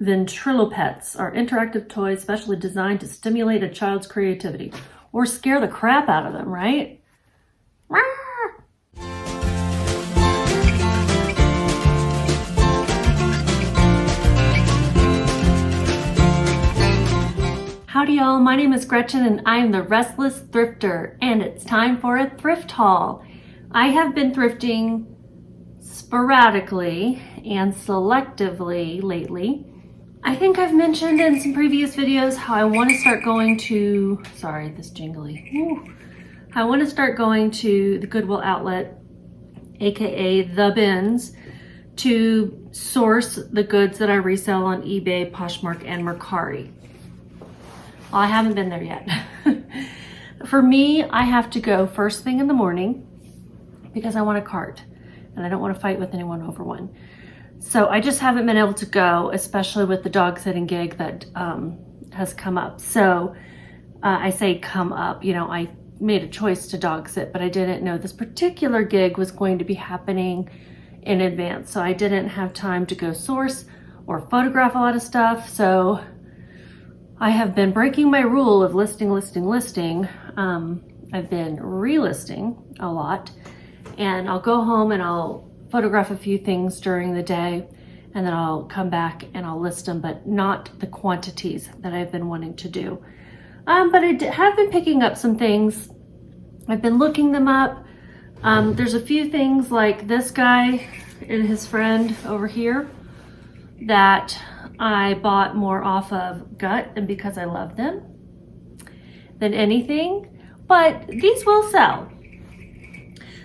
Ventriloquettes are interactive toys specially designed to stimulate a child's creativity or scare the crap out of them, right? Howdy y'all, my name is Gretchen and I am the Restless Thrifter, and it's time for a thrift haul. I have been thrifting sporadically and selectively lately. I think I've mentioned in some previous videos how I want to start going to, sorry, this jingly. I want to start going to the Goodwill outlet, aka the bins, to source the goods that I resell on eBay, Poshmark, and Mercari. Well, I haven't been there yet. For me, I have to go first thing in the morning because I want a cart and I don't want to fight with anyone over one. So I just haven't been able to go, especially with the dog sitting gig that has come up. So I say come up, you know, I made a choice to dog sit, but I didn't know this particular gig was going to be happening in advance. So I didn't have time to go source or photograph a lot of stuff. So I have been breaking my rule of listing. I've been relisting a lot, and I'll go home and I'll photograph a few things during the day, and then I'll come back and I'll list them, but not the quantities that I've been wanting to do. But I have been picking up some things. I've been looking them up. There's a few things like this guy and his friend over here that I bought more off of gut and because I love them than anything, but these will sell.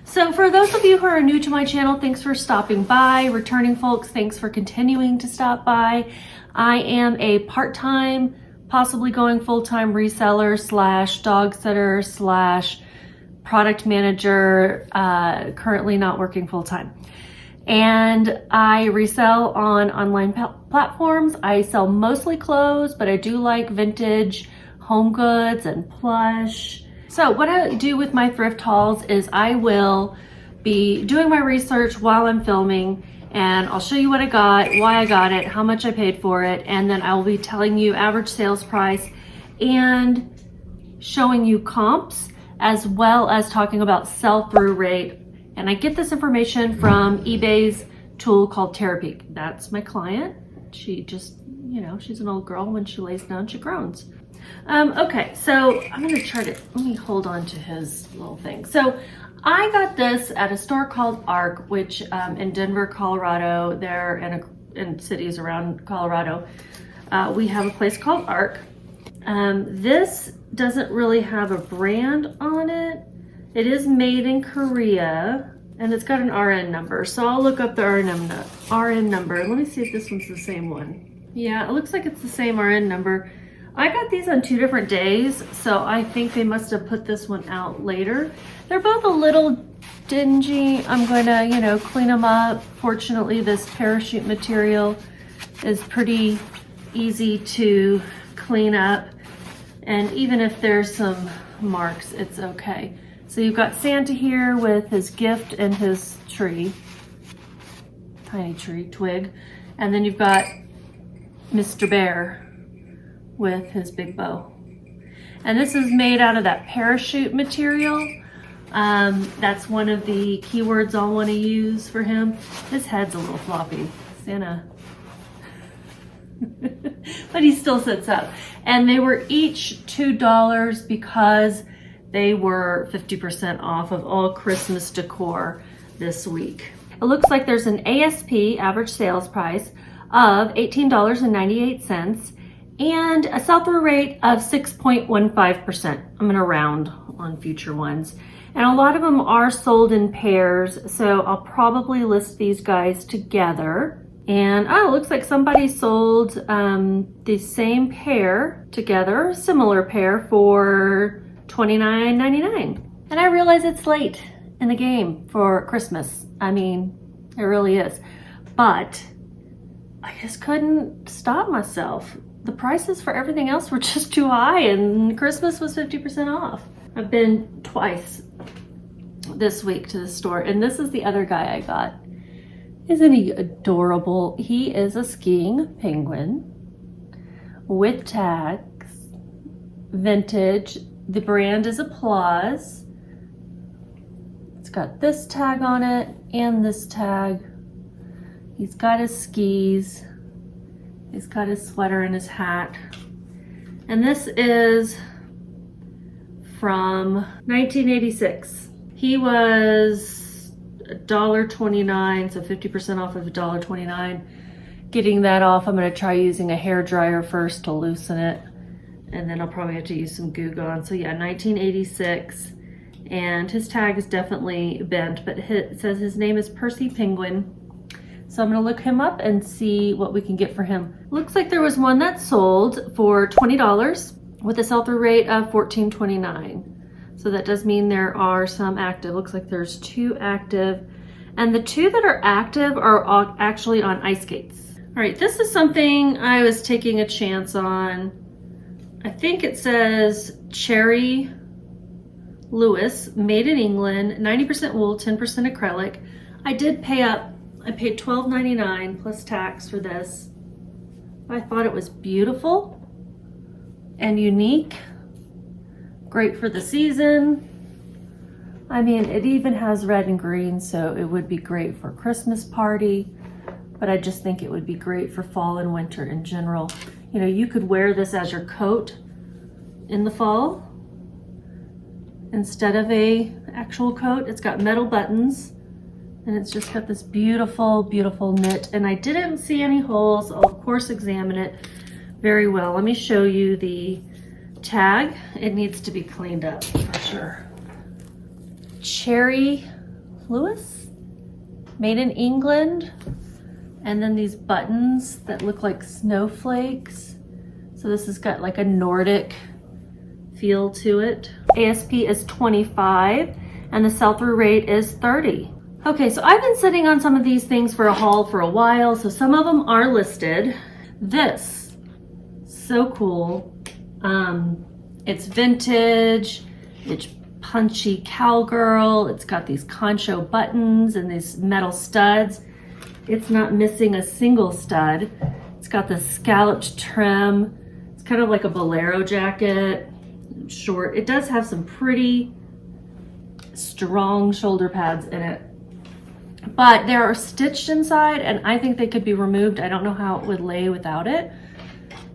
So for those of you who are new to my channel, thanks for stopping by. Returning folks, thanks for continuing to stop by. I am a part-time, possibly going full-time reseller slash dog sitter slash product manager, currently not working full-time. And I resell on online platforms. I sell mostly clothes, but I do like vintage home goods and plush. So what I do with my thrift hauls is I will be doing my research while I'm filming, and I'll show you what I got, why I got it, how much I paid for it, and then I will be telling you average sales price and showing you comps, as well as talking about sell-through rate. And I get this information from eBay's tool called Terapeak. That's my client. She just, you know, she's an old girl. When she lays down, she groans. Okay, so I'm gonna try to, let me hold on to his little thing. So I got this at a store called ARC, which in Denver, Colorado, there in cities around Colorado, we have a place called ARC. This doesn't really have a brand on it. It is made in Korea, and it's got an RN number. So I'll look up the RN number. Let me see if this one's the same one. Yeah, it looks like it's the same RN number. I got these on 2 different days, so I think they must have put this one out later. They're both a little dingy. I'm gonna, you know, clean them up. Fortunately, this parachute material is pretty easy to clean up. And even if there's some marks, it's okay. So you've got Santa here with his gift and his tree, tiny tree, twig. And then you've got Mr. Bear with his big bow. And this is made out of that parachute material. That's one of the keywords I'll want to use for him. His head's a little floppy, Santa. But he still sits up. And they were each $2 because they were 50% off of all Christmas decor this week. It looks like there's an ASP, average sales price, of $18.98 and a sell-through rate of 6.15%. I'm gonna round on future ones. And a lot of them are sold in pairs, so I'll probably list these guys together. And oh, it looks like somebody sold the same pair together, similar pair, for $29.99. And I realize it's late in the game for Christmas. I mean, it really is. But I just couldn't stop myself. The prices for everything else were just too high, and Christmas was 50% off. I've been twice this week to the store, and this is the other guy I got. Isn't he adorable? He is a skiing penguin with tags, vintage. The brand is Applause. It's got this tag on it and this tag. He's got his skis. He's got his sweater and his hat. And this is from 1986. He was $1.29, so 50% off of $1.29. Getting that off, I'm gonna try using a hair dryer first to loosen it, and then I'll probably have to use some Goo Gone. So yeah, 1986, and his tag is definitely bent, but it says his name is Percy Penguin. So I'm gonna look him up and see what we can get for him. Looks like there was one that sold for $20 with a sell-through rate of $14.29. So that does mean there are some active. Looks like there's 2 active, and the 2 that are active are actually on ice skates. All right, this is something I was taking a chance on. I think it says Cherry Lewis, made in England, 90% wool, 10% acrylic. I did pay up. I paid $12.99 plus tax for this. I thought it was beautiful and unique. Great for the season. I mean, it even has red and green, so it would be great for Christmas party, but I just think it would be great for fall and winter in general. You know, you could wear this as your coat in the fall instead of a actual coat. It's got metal buttons, and it's just got this beautiful, beautiful knit. And I didn't see any holes. I'll of course examine it very well. Let me show you the tag. It needs to be cleaned up for sure. Cherry Lewis, made in England. And then these buttons that look like snowflakes. So this has got like a Nordic feel to it. ASP is 25 and the sell-through rate is 30. Okay, so I've been sitting on some of these things for a haul for a while, so some of them are listed. This, so cool. It's vintage, it's punchy cowgirl, it's got these concho buttons and these metal studs. It's not missing a single stud. It's got the scalloped trim. It's kind of like a bolero jacket, short. It does have some pretty strong shoulder pads in it. But they are stitched inside, and I think they could be removed. I don't know how it would lay without it,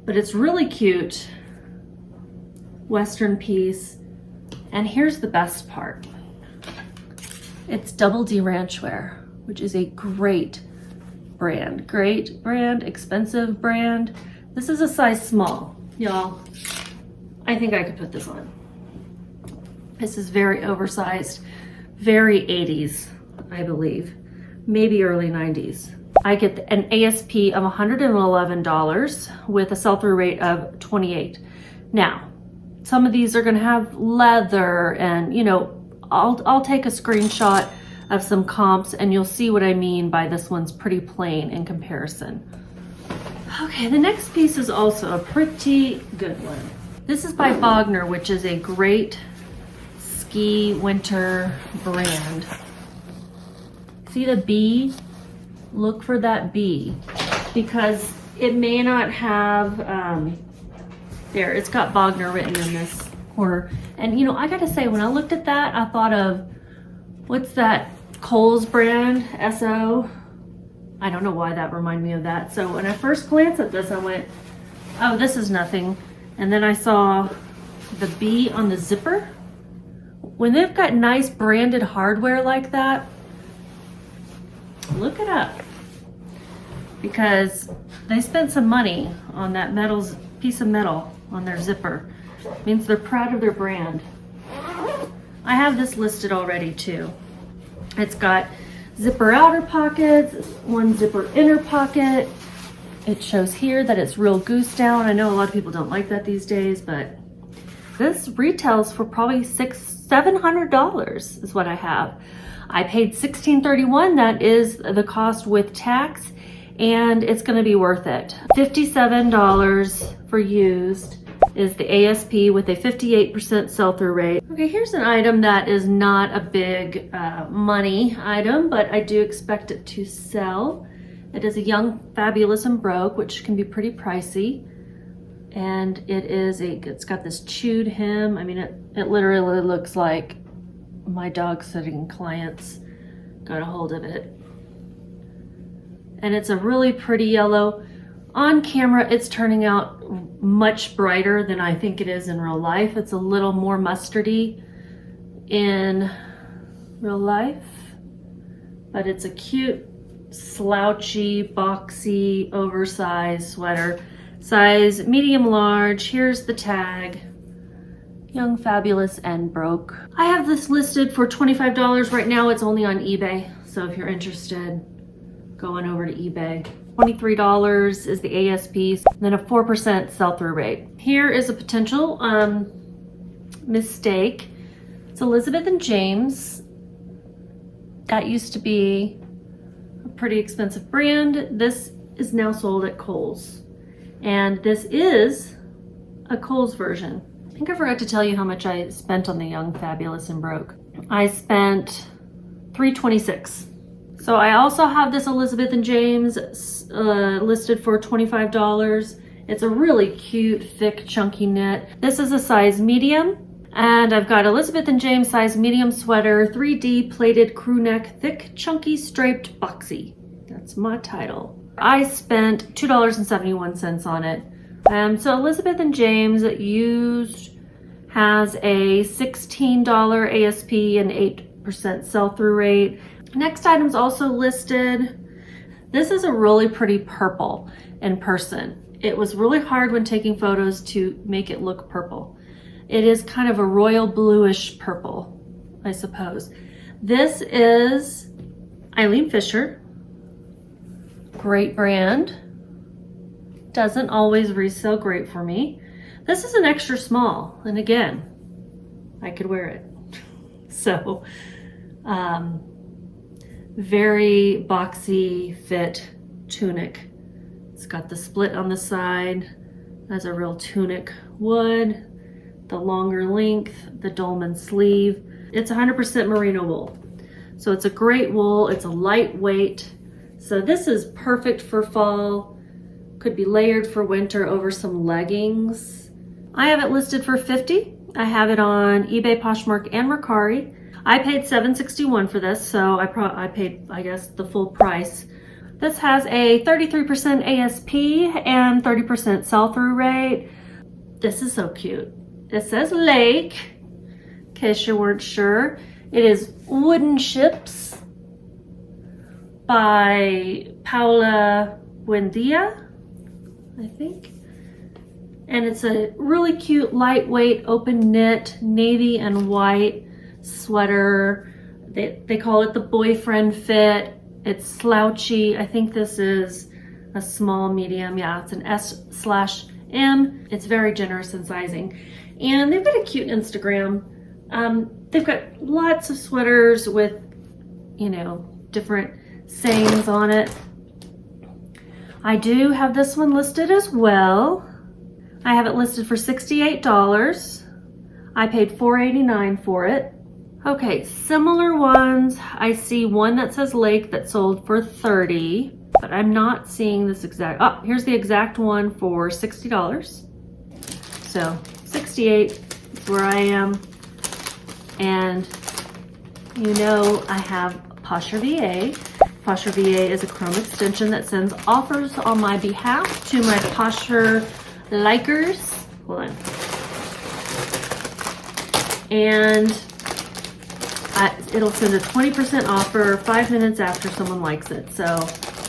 but it's really cute. Western piece. And here's the best part. It's Double D Ranchwear, which is a great brand, expensive brand. This is a size small, y'all. I think I could put this on. This is very oversized, very 80s, I believe, maybe early 90s. I get an ASP of $111 with a sell-through rate of 28. Now, some of these are gonna have leather, and you know, I'll take a screenshot of some comps and you'll see what I mean by this one's pretty plain in comparison. Okay, the next piece is also a pretty good one. This is by Bogner, which is a great ski winter brand. See the B? Look for that B, because it may not have, there, it's got Bogner written in this corner. And you know, I gotta say, when I looked at that, I thought of, what's that Kohl's brand, SO? I don't know why that reminded me of that. So when I first glanced at this, I went, oh, this is nothing. And then I saw the B on the zipper. When they've got nice branded hardware like that, look it up, because they spent some money on that piece of metal on their zipper. It means they're proud of their brand. I have this listed already too. It's got zipper outer pockets, one zipper inner pocket. It shows here that it's real goose down. I know a lot of people don't like that these days, but this retails for probably $700 is what I have. I paid $16.31. That is the cost with tax, and it's gonna be worth it. $57 for used. is the ASP with a 58% sell-through rate. Okay, here's an item that is not a big money item, but I do expect it to sell. It is a Young, Fabulous, and Broke, which can be pretty pricey. And it's got this chewed hem. I mean, it literally looks like my dog sitting clients got a hold of it. And it's a really pretty yellow. On camera, it's turning out much brighter than I think it is in real life. It's a little more mustardy in real life, but it's a cute, slouchy, boxy, oversized sweater. Size medium large. Here's the tag. Young, Fabulous, and Broke. I have this listed for $25 right now. It's only on eBay. So if you're interested, go on over to eBay. $23 is the ASP, then a 4% sell-through rate. Here is a potential mistake. It's Elizabeth and James. That used to be a pretty expensive brand. This is now sold at Kohl's. And this is a Kohl's version. I think I forgot to tell you how much I spent on the Young, Fabulous, and Broke. I spent $326. So I also have this Elizabeth and James listed for $25. It's a really cute, thick, chunky knit. This is a size medium. And I've got Elizabeth and James size medium sweater, 3D plated crew neck, thick, chunky, striped, boxy. That's my title. I spent $2.71 on it. So Elizabeth and James has a $16 ASP and 8% sell-through rate. Next item's also listed. This is a really pretty purple in person. It was really hard when taking photos to make it look purple. It is kind of a royal bluish purple, I suppose. This is Eileen Fisher. Great brand. Doesn't always resell great for me. This is an extra small, and again, I could wear it. So, very boxy fit tunic. It's got the split on the side. Has a real tunic wood, the longer length, the dolman sleeve. It's 100% merino wool. So it's a great wool. It's a lightweight. So this is perfect for fall. Could be layered for winter over some leggings. I have it listed for $50. I have it on eBay, Poshmark, and Mercari. I paid $7.61 for this, so I paid, I guess, the full price. This has a 33% ASP and 30% sell-through rate. This is so cute. It says Lake, in case you weren't sure. It is Wooden Ships by Paula Buendia, I think. And it's a really cute, lightweight, open knit, navy and white sweater. They call it the boyfriend fit. It's slouchy. I think this is a small medium. Yeah, it's an S/M. It's very generous in sizing. And they've got a cute Instagram. They've got lots of sweaters with, you know, different sayings on it. I do have this one listed as well. I have it listed for $68. I paid $4.89 for it. Okay, similar ones. I see one that says Lake that sold for $30, but I'm not seeing this exact. Oh, here's the exact one for $60. So 68 is where I am. And you know I have Posher VA. Posher VA is a Chrome extension that sends offers on my behalf to my Posher likers. Hold on. And it'll send a 20% offer 5 minutes after someone likes it. So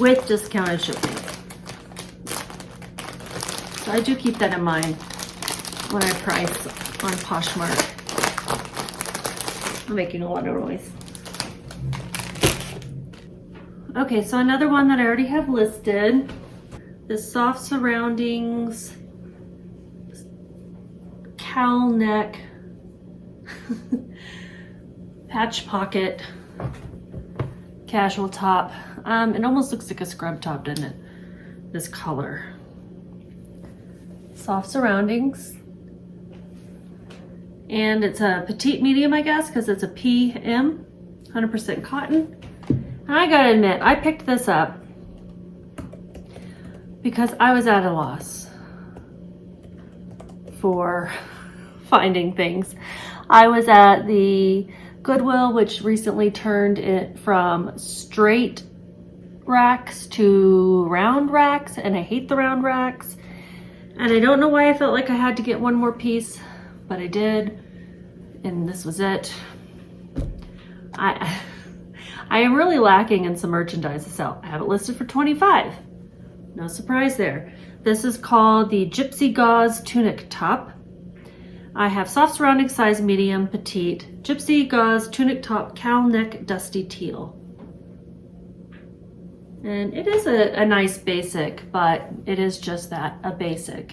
with discounted shipping. So I do keep that in mind when I price on Poshmark. I'm making a lot of noise. Okay, so another one that I already have listed, the soft surroundings, cowl neck, patch pocket, casual top. It almost looks like a scrub top, doesn't it? This color. Soft surroundings. And it's a petite medium, I guess, because it's a PM, 100% cotton. And I gotta admit, I picked this up because I was at a loss for finding things. I was at the Goodwill, which recently turned it from straight racks to round racks, and I hate the round racks. And I don't know why I felt like I had to get one more piece, but I did, and this was it. I am really lacking in some merchandise to sell. I have it listed for $25. No surprise there. This is called the Gypsy Gauze Tunic Top. I have soft surrounding size medium, petite, Gypsy Gauze Tunic Top, cowl neck, dusty teal. And it is a nice basic, but it is just that, a basic.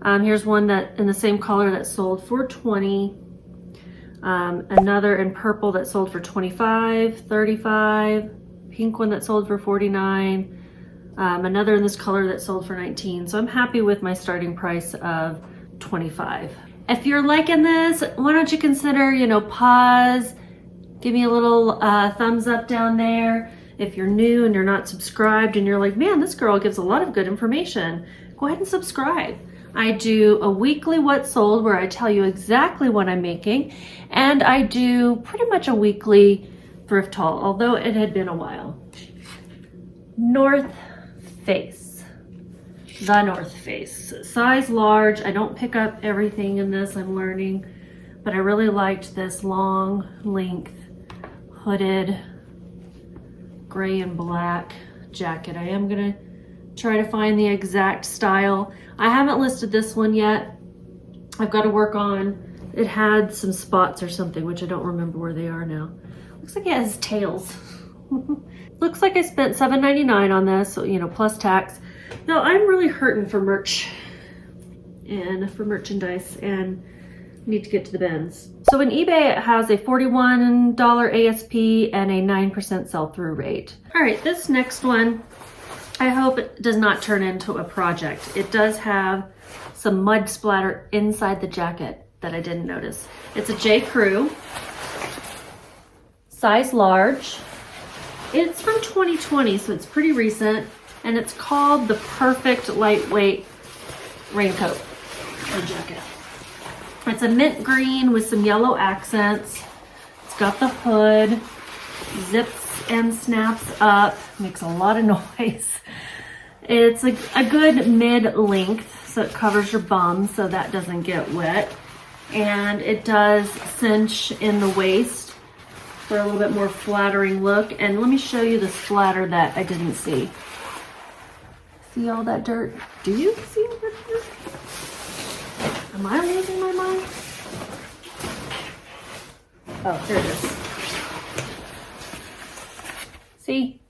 Here's one that in the same color that sold for $20. Another in purple that sold for $25, $35. Pink one that sold for $49. Another in this color that sold for $19. So I'm happy with my starting price of $25. If you're liking this, why don't you consider, pause, give me a little thumbs up down there. If you're new and you're not subscribed and you're like, man, this girl gives a lot of good information, go ahead and subscribe. I do a weekly what sold where I tell you exactly what I'm making, and I do pretty much a weekly thrift haul, although it had been a while. North Face. The North Face. Size large. I don't pick up everything in this, I'm learning, but I really liked this long length hooded gray and black jacket. I am gonna try to find the exact style. I haven't listed this one yet. I've got to work on, it had some spots or something, which I don't remember where they are now. Looks like it has tails. Looks like I spent $7.99 on this, so, plus tax. No, I'm really hurting for merch and for merchandise and need to get to the bins. So in eBay, it has a $41 ASP and a 9% sell-through rate. All right, this next one, I hope it does not turn into a project. It does have some mud splatter inside the jacket that I didn't notice. It's a J. Crew, size large. It's from 2020, so it's pretty recent, and it's called the Perfect Lightweight Raincoat or Jacket. It's a mint green with some yellow accents. It's got the hood, zips and snaps up, makes a lot of noise. It's a good mid-length, so it covers your bum so that doesn't get wet. And it does cinch in the waist for a little bit more flattering look. And let me show you the splatter that I didn't see. See all that dirt? Do you see all that dirt? Am I losing my mind? Oh, here it is. See?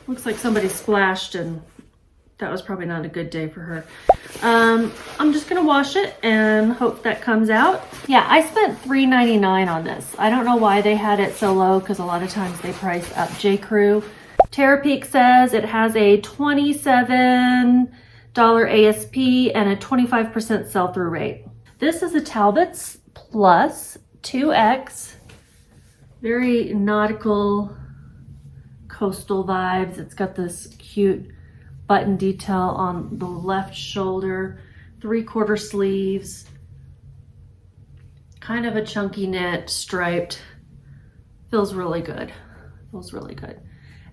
Looks like somebody splashed, and that was probably not a good day for her. I'm just gonna wash it and hope that comes out. Yeah, I spent $3.99 on this. I don't know why they had it so low, because a lot of times they price up. J. Crew. Terapeak says it has a $27 ASP and a 25% sell-through rate. This is a Talbot's Plus 2X. Very nautical, coastal vibes. It's got this cute button detail on the left shoulder, 3/4 sleeves, kind of a chunky knit, striped. Feels really good. Feels really good.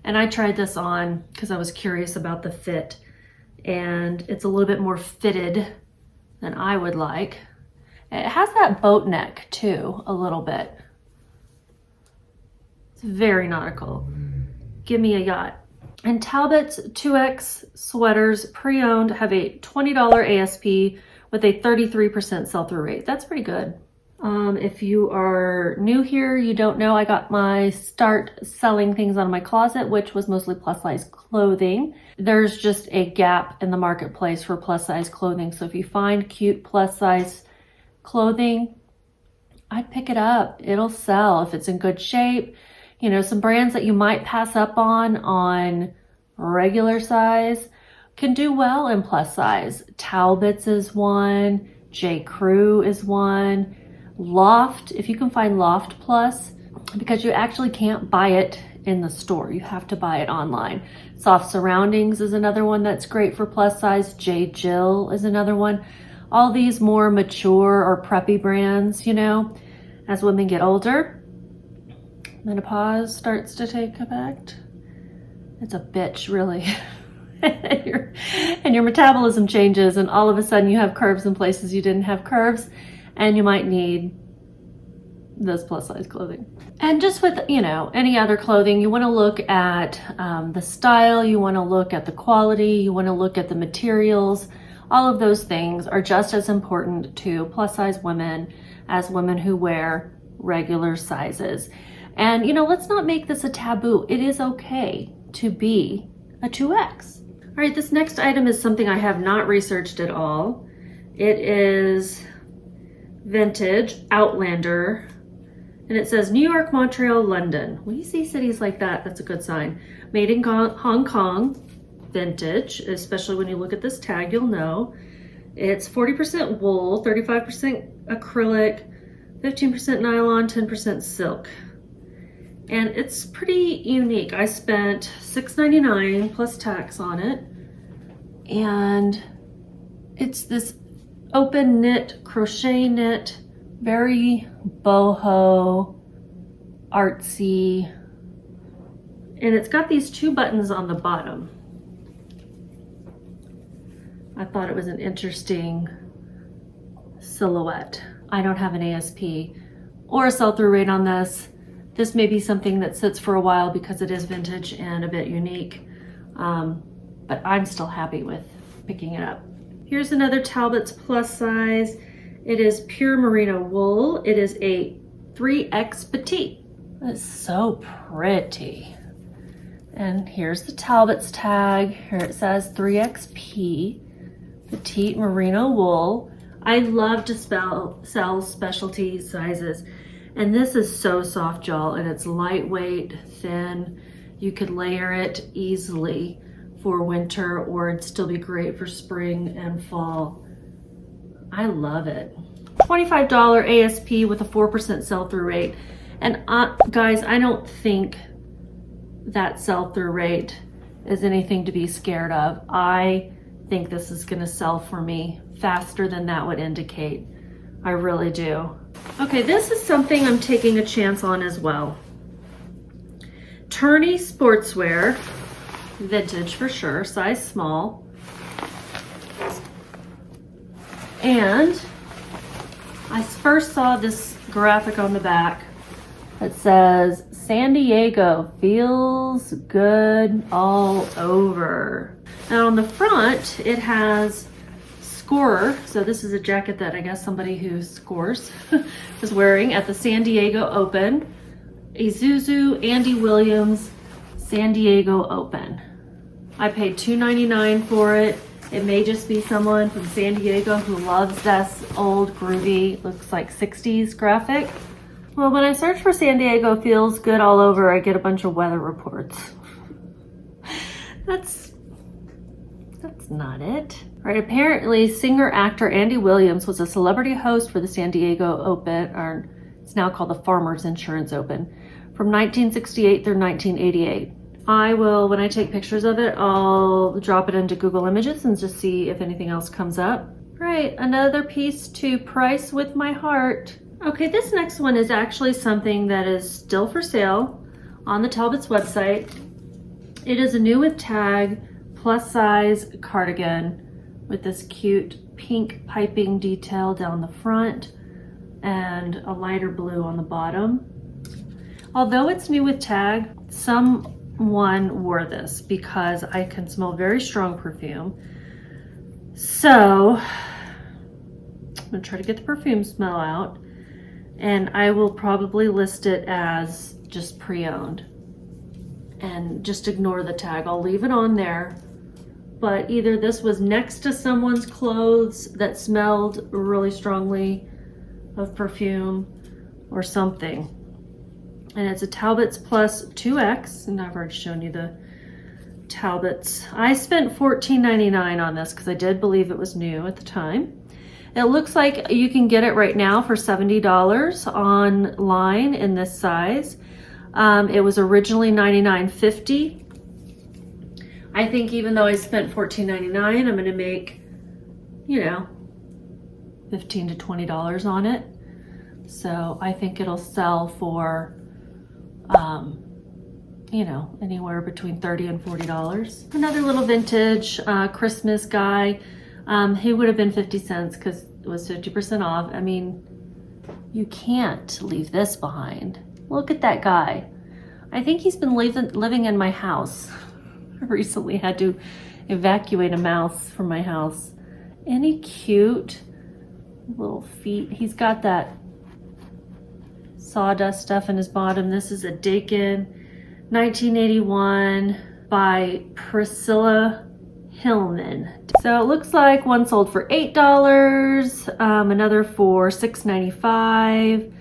And I tried this on because I was curious about the fit, and it's a little bit more fitted than I would like. It has that boat neck too, a little bit. It's very nautical. Give me a yacht. And Talbot's 2X sweaters pre-owned have a $20 ASP with a 33% sell-through rate. That's pretty good. If you are new here, you don't know, I got my start selling things out of my closet, which was mostly plus size clothing. There's just a gap in the marketplace for plus size clothing. So if you find cute plus size clothing, I'd pick it up. It'll sell if it's in good shape. You know, some brands that you might pass up on regular size can do well in plus size. Talbot's is one, J. Crew is one. Loft, if you can find Loft Plus, because you actually can't buy it in the store. You have to buy it online. Soft Surroundings is another one that's great for plus size. J. Jill is another one. All these more mature or preppy brands, you know, as women get older, menopause starts to take effect. It's a bitch, really. and your metabolism changes, and all of a sudden you have curves in places you didn't have curves, and you might need this plus size clothing. And just with, you know, any other clothing, you want to look at the style, you want to look at the quality, you want to look at the materials. All of those things are just as important to plus size women as women who wear regular sizes. And, you know, let's not make this a taboo. It is okay to be a 2X. All right, this next item is something I have not researched at all. It is vintage Outlander, and it says New York, Montreal, London. When you see cities like that, that's a good sign. Made in Hong Kong, vintage, especially when you look at this tag, you'll know. It's 40% wool, 35% acrylic, 15% nylon, 10% silk. And it's pretty unique. I spent $6.99 plus tax on it. And it's this open knit, crochet knit, very boho, artsy. And it's got these 2 buttons on the bottom. I thought it was an interesting silhouette. I don't have an ASP or a sell-through rate on this. This may be something that sits for a while because it is vintage and a bit unique, but I'm still happy with picking it up. Here's another Talbot's plus size. It is pure merino wool. It is a 3X petite. It's so pretty. And here's the Talbot's tag. Here it says 3XP, petite merino wool. I love to sell specialty sizes. And this is so soft, y'all, and it's lightweight, thin. You could layer it easily for winter, or it'd still be great for spring and fall. I love it. $25 ASP with a 4% sell-through rate. And guys, I don't think that sell-through rate is anything to be scared of. I think this is gonna sell for me faster than that would indicate. I really do. Okay, this is something I'm taking a chance on as well. Tourney sportswear, vintage for sure, size small. And I first saw this graphic on the back that says, San Diego feels good all over. Now on the front, it has scorer. So this is a jacket that I guess somebody who scores was wearing at the San Diego Open. Isuzu Andy Williams San Diego Open. I paid $2.99 for it. It may just be someone from San Diego who loves this old groovy, looks like 60s graphic. Well, when I search for San Diego feels good all over, I get a bunch of weather reports. That's not it. Right, apparently singer-actor Andy Williams was a celebrity host for the San Diego Open, or it's now called the Farmers Insurance Open, from 1968 through 1988. I will, when I take pictures of it, I'll drop it into Google Images and just see if anything else comes up. Right, another piece to price with my heart. Okay, this next one is actually something that is still for sale on the Talbot's website. It is a new with tag, plus size cardigan with this cute pink piping detail down the front and a lighter blue on the bottom. Although it's new with tag, someone wore this because I can smell very strong perfume. So I'm gonna try to get the perfume smell out, and I will probably list it as just pre-owned and just ignore the tag. I'll leave it on there. But either this was next to someone's clothes that smelled really strongly of perfume or something. And it's a Talbot's Plus 2X, and I've already shown you the Talbot's. I spent $14.99 on this because I did believe it was new at the time. It looks like you can get it right now for $70 online in this size. It was originally $99.50. I think even though I spent $14.99, I'm gonna make, you know, $15 to $20 on it. So I think it'll sell for, you know, anywhere between $30 and $40. Another little vintage Christmas guy. He would have been 50 cents because it was 50% off. I mean, you can't leave this behind. Look at that guy. I think he's been living in my house. I recently had to evacuate a mouse from my house. Isn't he cute? Little feet. He's got that sawdust stuff in his bottom. This is a Dakin 1981 by Priscilla Hillman. So it looks like one sold for $8, another for $6.95,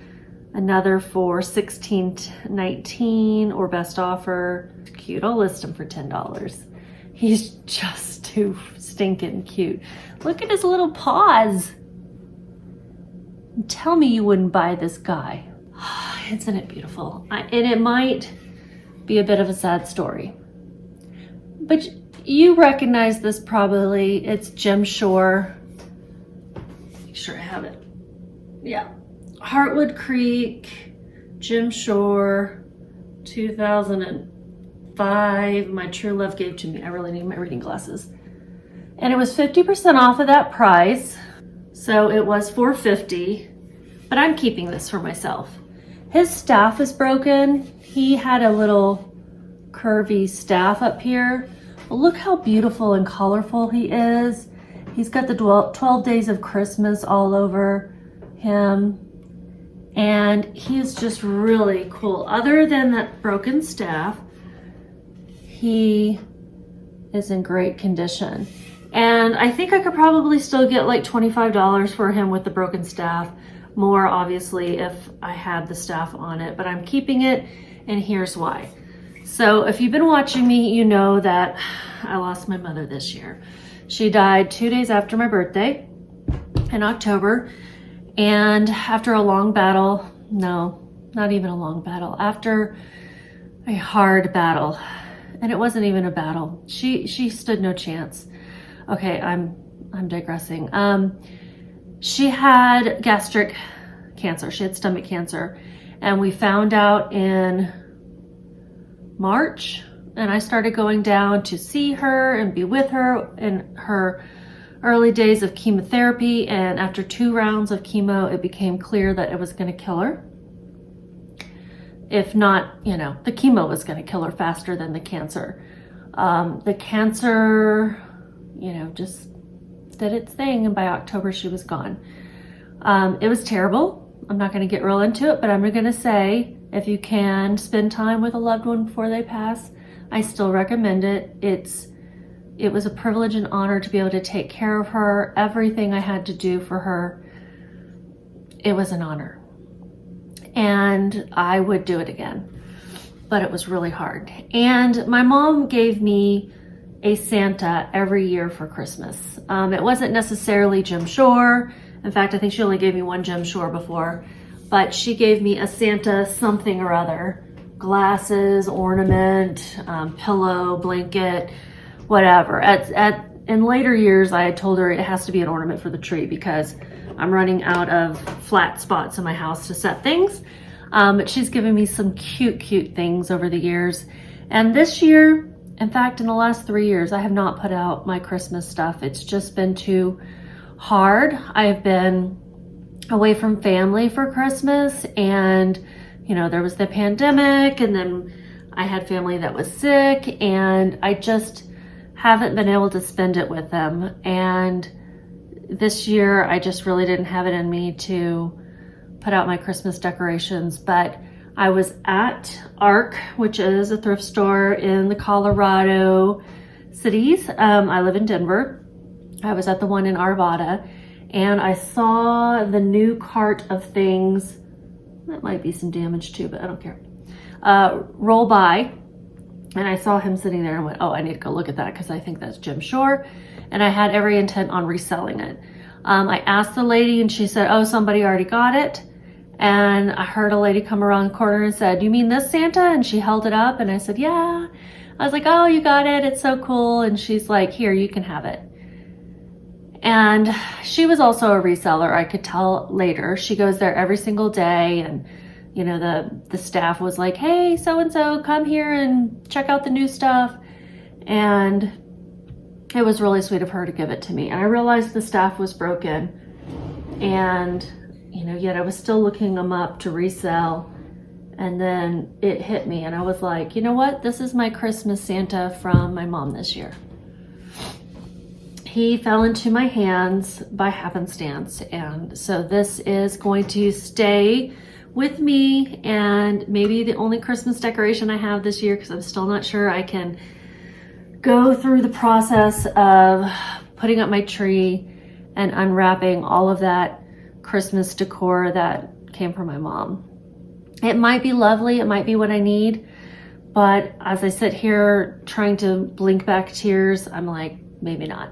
another for $16.19 or best offer. Cute. I'll list him for $10. He's just too stinking cute. Look at his little paws. Tell me you wouldn't buy this guy. Isn't it beautiful? And it might be a bit of a sad story, but you recognize this probably. It's Jim Shore. Make sure I have it. Yeah. Heartwood Creek, Jim Shore, 2005. My true love gave to me. I really need my reading glasses. And it was 50% off of that price. So it was $4.50, but I'm keeping this for myself. His staff is broken. He had a little curvy staff up here. Well, look how beautiful and colorful he is. He's got the 12 days of Christmas all over him. And he is just really cool. Other than that broken staff, he is in great condition. And I think I could probably still get like $25 for him with the broken staff. More obviously if I had the staff on it, but I'm keeping it, and here's why. So if you've been watching me, you know that I lost my mother this year. She died 2 days after my birthday in October. And after a long battle, no, not even a long battle, after a hard battle, and it wasn't even a battle. She stood no chance. Okay, I'm digressing. She had gastric cancer. She had stomach cancer, and we found out in March, and I started going down to see her and be with her in her early days of chemotherapy. And after 2 rounds of chemo, it became clear that it was going to kill her. If not, you know, the chemo was going to kill her faster than the cancer. The cancer, you know, just did its thing, and by October she was gone. It was terrible. I'm not going to get real into it, but I'm going to say, if you can spend time with a loved one before they pass, I still recommend it. It was a privilege and honor to be able to take care of her. Everything I had to do for her, it was an honor. And I would do it again, but it was really hard. And my mom gave me a Santa every year for Christmas. It wasn't necessarily Jim Shore. In fact, I think she only gave me one Jim Shore before, but she gave me a Santa something or other. Glasses, ornament, pillow, blanket, whatever. In later years, I had told her it has to be an ornament for the tree because I'm running out of flat spots in my house to set things. But she's given me some cute things over the years. And this year, in fact, in the last 3 years, I have not put out my Christmas stuff. It's just been too hard. I've been away from family for Christmas, and you know, there was the pandemic, and then I had family that was sick, and I just haven't been able to spend it with them. And this year, I just really didn't have it in me to put out my Christmas decorations. But I was at ARC, which is a thrift store in the Colorado cities. I live in Denver. I was at the one in Arvada, and I saw the new cart of things. That might be some damage too, but I don't care. Roll by, and I saw him sitting there and went, oh, I need to go look at that because I think that's Jim Shore. And I had every intent on reselling it. I asked the lady and she said, oh, somebody already got it. And I heard a lady come around the corner and said, you mean this Santa? And she held it up and I said, yeah. I was like, oh, you got it. It's so cool. And she's like, here, you can have it. And she was also a reseller. I could tell later. She goes there every single day. And, you know, the staff was like, hey, so-and-so, come here and check out the new stuff. And it was really sweet of her to give it to me. And I realized the staff was broken. And, you know, yet I was still looking them up to resell. And then it hit me and I was like, you know what? This is my Christmas Santa from my mom this year. He fell into my hands by happenstance. And so this is going to stay with me and maybe the only Christmas decoration I have this year, because I'm still not sure I can go through the process of putting up my tree and unwrapping all of that Christmas decor that came from my mom. It might be lovely, it might be what I need, but as I sit here trying to blink back tears, I'm like, maybe not.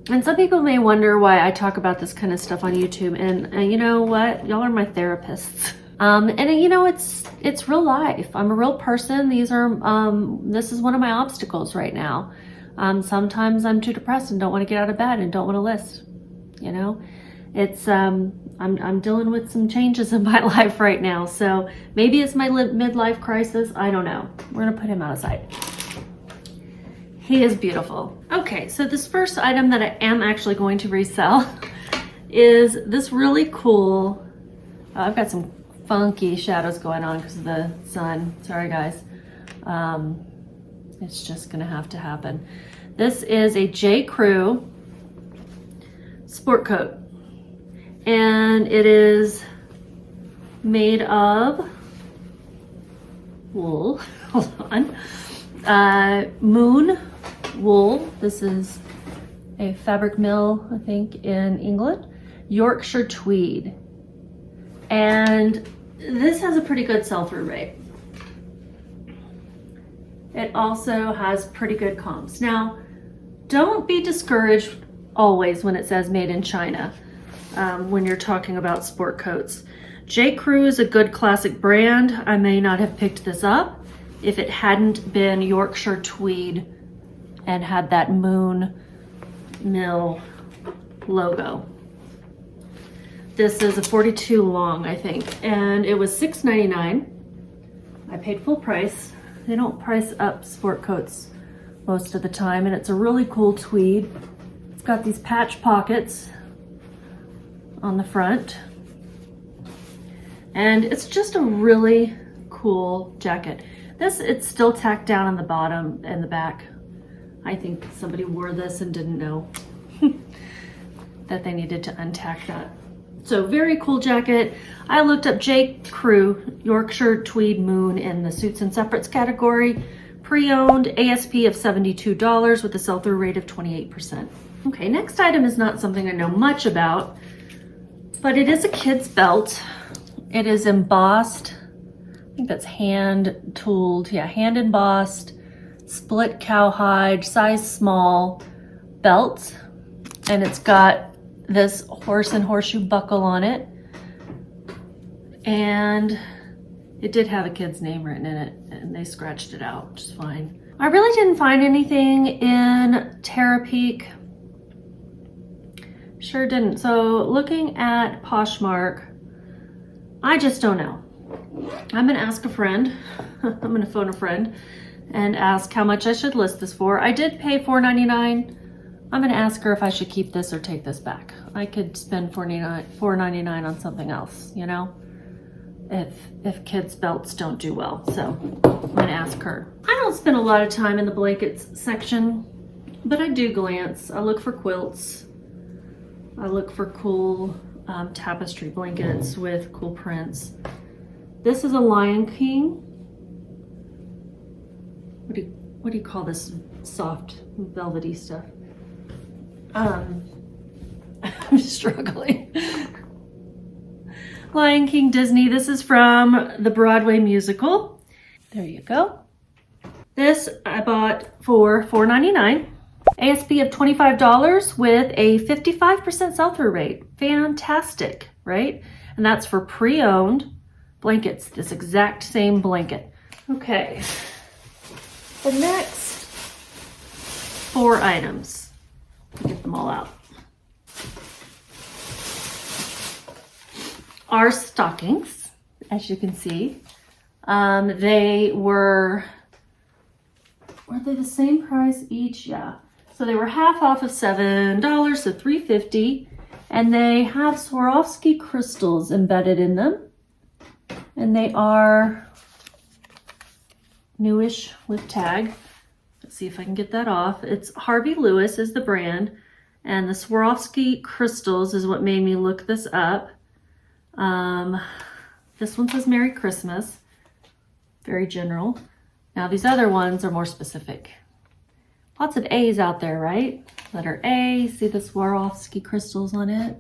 And some people may wonder why I talk about this kind of stuff on YouTube, and you know what? Y'all are my therapists. And you know, it's real life. I'm a real person. This is one of my obstacles right now. Sometimes I'm too depressed and don't want to get out of bed and don't want to list. You know, it's I'm dealing with some changes in my life right now. So maybe it's my midlife crisis. I don't know. We're gonna put him outside. He is beautiful. Okay, so this first item that I am actually going to resell is this really cool, I've got some funky shadows going on because of the sun. Sorry guys. It's just gonna have to happen. This is a J. Crew sport coat. And it is made of wool, hold on, moon wool. This is a fabric mill, I think, in England. Yorkshire tweed. And this has a pretty good sell-through rate. It also has pretty good comps. Now, don't be discouraged always when it says made in China when you're talking about sport coats. J. Crew is a good classic brand. I may not have picked this up if it hadn't been Yorkshire tweed and had that moon mill logo. This is a 42 long, I think, and it was $6.99. I paid full price. They don't price up sport coats most of the time, and it's a really cool tweed. It's got these patch pockets on the front, and it's just a really cool jacket. It's still tacked down on the bottom and the back. I think somebody wore this and didn't know that they needed to untack that. So very cool jacket. I looked up J. Crew Yorkshire Tweed Moon in the suits and separates category. Pre-owned, ASP of $72 with a sell-through rate of 28%. Okay, next item is not something I know much about, but it is a kid's belt. It is embossed. I think that's hand tooled. Yeah, hand embossed, split cowhide, size small belt. And it's got this horse and horseshoe buckle on it. And it did have a kid's name written in it, and they scratched it out, which is fine. I really didn't find anything in Terapeak. Sure didn't. So looking at Poshmark, I just don't know. I'm gonna ask a friend. I'm gonna phone a friend and ask how much I should list this for. I did pay $4.99. I'm gonna ask her if I should keep this or take this back. I could spend $4.99 on something else, you know, if kids' belts don't do well. So I'm gonna ask her. I don't spend a lot of time in the blankets section, but I do glance. I look for quilts. I look for cool tapestry blankets with cool prints. This is a Lion King. What do you call this soft velvety stuff? I'm struggling. Lion King Disney. This is from the Broadway musical. There you go. This I bought for $4.99. ASP of $25 with a 55% sell-through rate. Fantastic, right? And that's for pre-owned blankets, this exact same blanket. Okay, the next 4 items. Get them all out. Are stockings, as you can see. They were they the same price each? Yeah. So they were half off of $7, so $3.50. And they have Swarovski crystals embedded in them. And they are newish with tag. Let's see if I can get that off. It's Harvey Lewis is the brand. And the Swarovski crystals is what made me look this up. This one says Merry Christmas. Very general. Now these other ones are more specific. Lots of A's out there, right? Letter A, see the Swarovski crystals on it?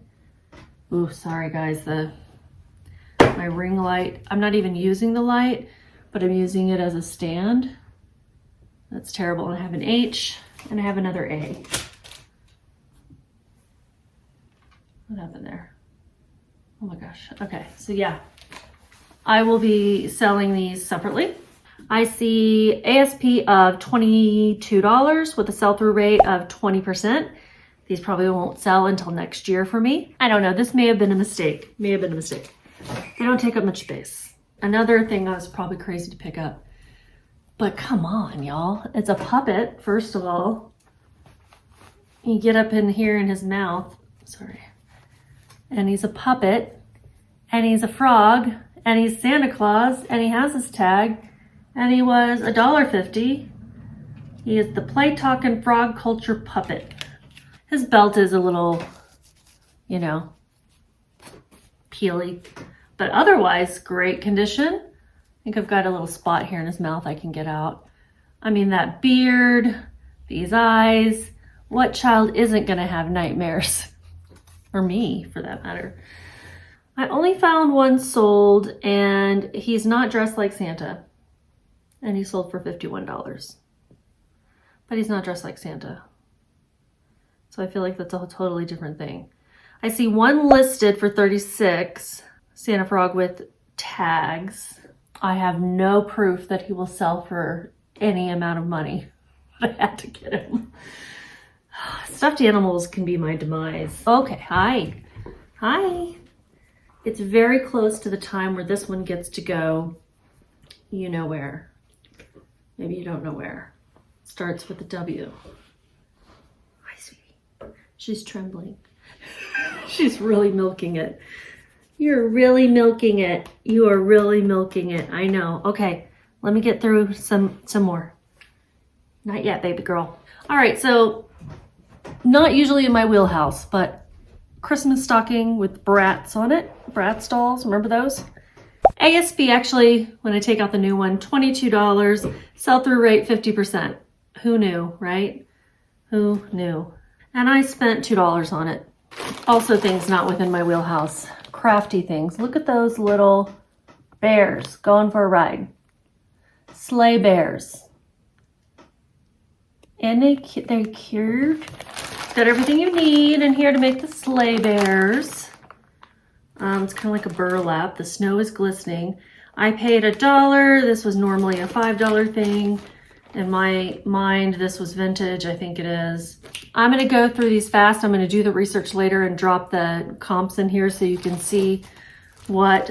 Ooh, sorry guys, my ring light. I'm not even using the light, but I'm using it as a stand. That's terrible. I have an H and I have another A. What happened there? Oh my gosh. Okay, so yeah, I will be selling these separately. I see ASP of $22 with a sell-through rate of 20%. These probably won't sell until next year for me. I don't know, this may have been a mistake. They don't take up much space. Another thing I was probably crazy to pick up, but come on y'all, it's a puppet, first of all. You get up in here in his mouth, sorry. And he's a puppet, and he's a frog, and he's Santa Claus, and he has his tag, and he was $1.50. He is the Play Talkin' Frog Culture Puppet. His belt is a little, you know, peely, but otherwise great condition. I think I've got a little spot here in his mouth I can get out. I mean, that beard, these eyes, what child isn't gonna have nightmares? Or me, for that matter. I only found one sold, and he's not dressed like Santa. And he sold for $51. But he's not dressed like Santa. So I feel like that's a totally different thing. I see one listed for $36, Santa Frog with tags. I have no proof that he will sell for any amount of money. I had to get him. Stuffed animals can be my demise. Okay, hi. It's very close to the time where this one gets to go, you know where. Maybe you don't know where. Starts with a W. Hi, sweetie. She's trembling. She's really milking it. You're really milking it. You are really milking it. I know. Okay, let me get through some more. Not yet, baby girl. All right, so not usually in my wheelhouse, but Christmas stocking with Bratz on it. Bratz dolls, remember those? ASP actually, when I take out the new one, $22, sell-through rate 50%. Who knew, right? Who knew? And I spent $2 on it. Also things not within my wheelhouse. Crafty things. Look at those little bears going for a ride. Sleigh bears. And they're cute. Got everything you need in here to make the sleigh bears. It's kind of like a burlap. The snow is glistening. I paid $1. This was normally a $5 thing. In my mind, this was vintage. I think it is. I'm going to go through these fast. I'm going to do the research later and drop the comps in here so you can see what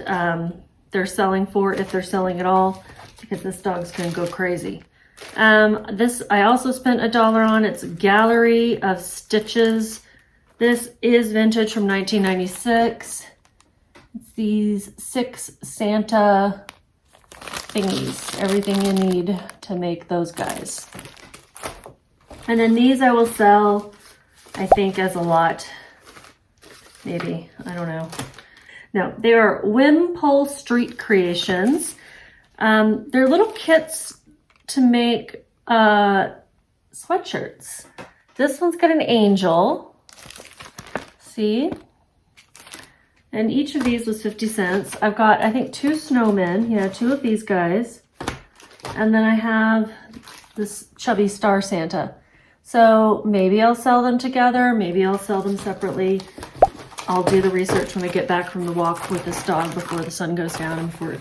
they're selling for, if they're selling at all, because this dog's going to go crazy. This I also spent $1 on. It's Gallery of Stitches. This is vintage from 1996. It's these 6 Santa thingies. Everything you need to make those guys. And then these I will sell, I think, as a lot. Maybe. I don't know. No, they are Wimpole Street Creations. They're little kits to make sweatshirts. This one's got an angel. See? And each of these was 50 cents. I've got, I think, 2 snowmen. Yeah, 2 of these guys. And then I have this chubby star Santa. So maybe I'll sell them together, maybe I'll sell them separately. I'll do the research when I get back from the walk with this dog before the sun goes down and before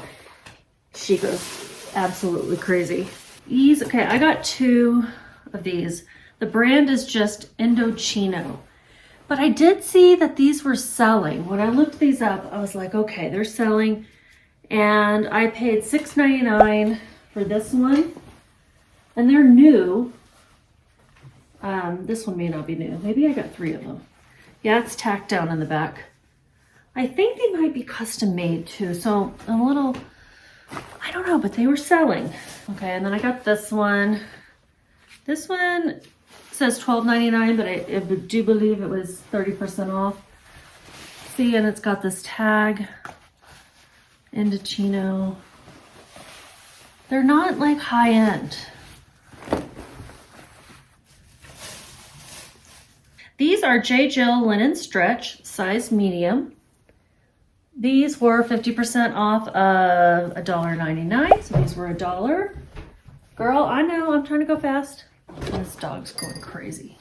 she goes absolutely crazy. These, okay, I got 2 of these. The brand is just Indochino. But I did see that these were selling. When I looked these up, I was like, okay, they're selling. And I paid $6.99 for this one. And they're new. This one may not be new. Maybe I got 3 of them. Yeah, it's tacked down in the back. I think they might be custom made too. So a little, I don't know, but they were selling. Okay, and then I got this one. This one says $12.99, but I do believe it was 30% off. See, and it's got this tag, Indochino. They're not like high end. These are J. Jill linen stretch, size medium. These were 50% off of $1.99, so these were $1. Girl, I know, I'm trying to go fast. This dog's going crazy.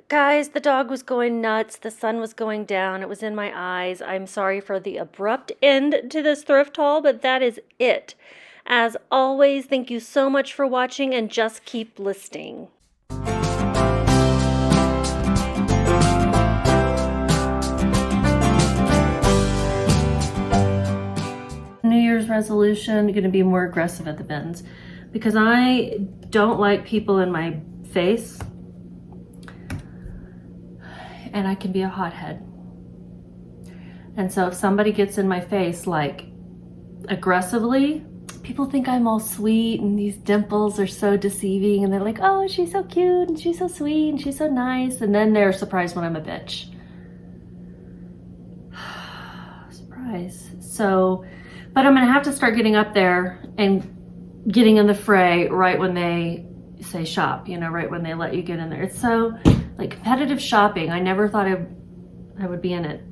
Guys, the dog was going nuts. The sun was going down. It was in my eyes. I'm sorry for the abrupt end to this thrift haul, but that is it. As always, thank you so much for watching and just keep listing. New Year's resolution, going to be more aggressive at the bins because I don't like people in my face and I can be a hothead. And so if somebody gets in my face like aggressively, people think I'm all sweet and these dimples are so deceiving and they're like, oh, she's so cute and she's so sweet and she's so nice, and then they're surprised when I'm a bitch. Surprise. So, but I'm gonna have to start getting up there and getting in the fray right when they say shop, you know, right when they let you get in there. It's so like competitive shopping. I never thought I would be in it.